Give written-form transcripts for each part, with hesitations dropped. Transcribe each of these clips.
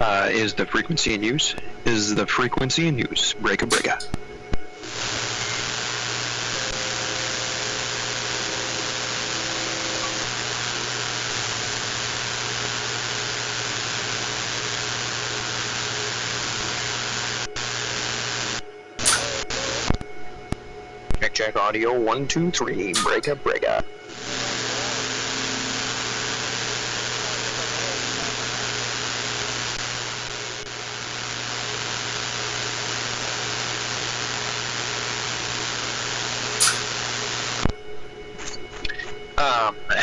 Is the frequency in use? Is the frequency in use? Breaka breaka. Check audio 1 2 3. Breaka breaka.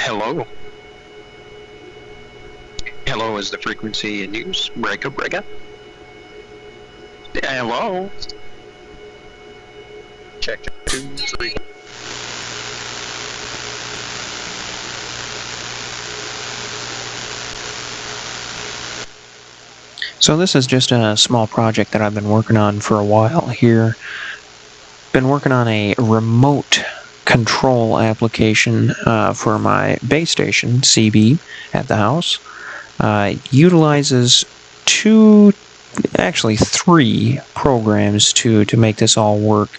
Hello. Hello, is the frequency in use? Breaka breaka. Hello. Check 2 3. So this is just a small project that I've been working on for a while here. Been working on a remote control application for my base station, CB, at the house. Utilizes three programs to make this all work.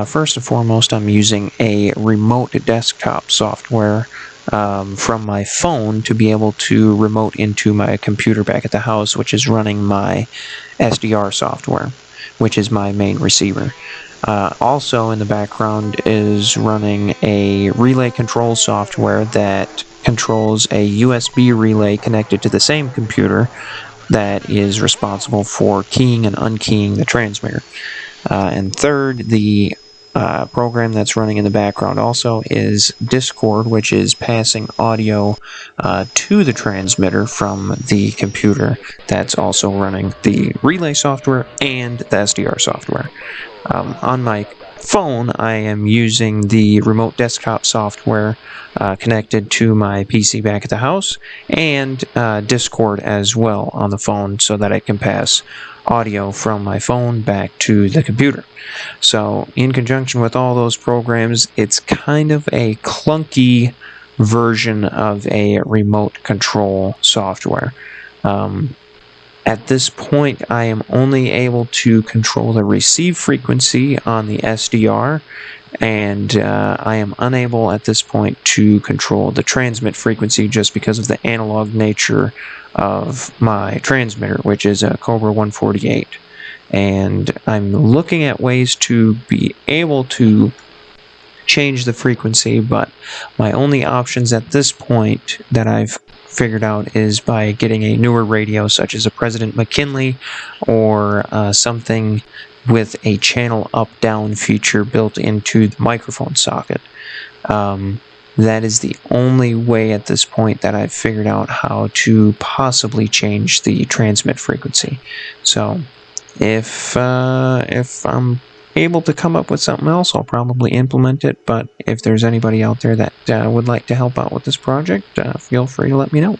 First and foremost, I'm using a remote desktop software from my phone to be able to remote into my computer back at the house, which is running my SDR software, which is my main receiver. Also in the background is running a relay control software that controls a USB relay connected to the same computer that is responsible for keying and unkeying the transmitter. And third, the program that's running in the background also is Discord, which is passing audio to the transmitter from the computer that's also running the relay software and the SDR software. On my phone, I am using the remote desktop software connected to my PC back at the house, and Discord as well on the phone, so that I can pass audio from my phone back to the computer. So in conjunction with all those programs, it's kind of a clunky version of a remote control software. At this point, I am only able to control the receive frequency on the SDR, and I am unable at this point to control the transmit frequency just because of the analog nature of my transmitter, which is a Cobra 148. And I'm looking at ways to be able to change the frequency, but my only options at this point that I've figured out is by getting a newer radio such as a President McKinley or something with a channel up-down feature built into the microphone socket. That is the only way at this point that I've figured out how to possibly change the transmit frequency. So if I'm able to come up with something else, I'll probably implement it, but if there's anybody out there that would like to help out with this project, feel free to let me know.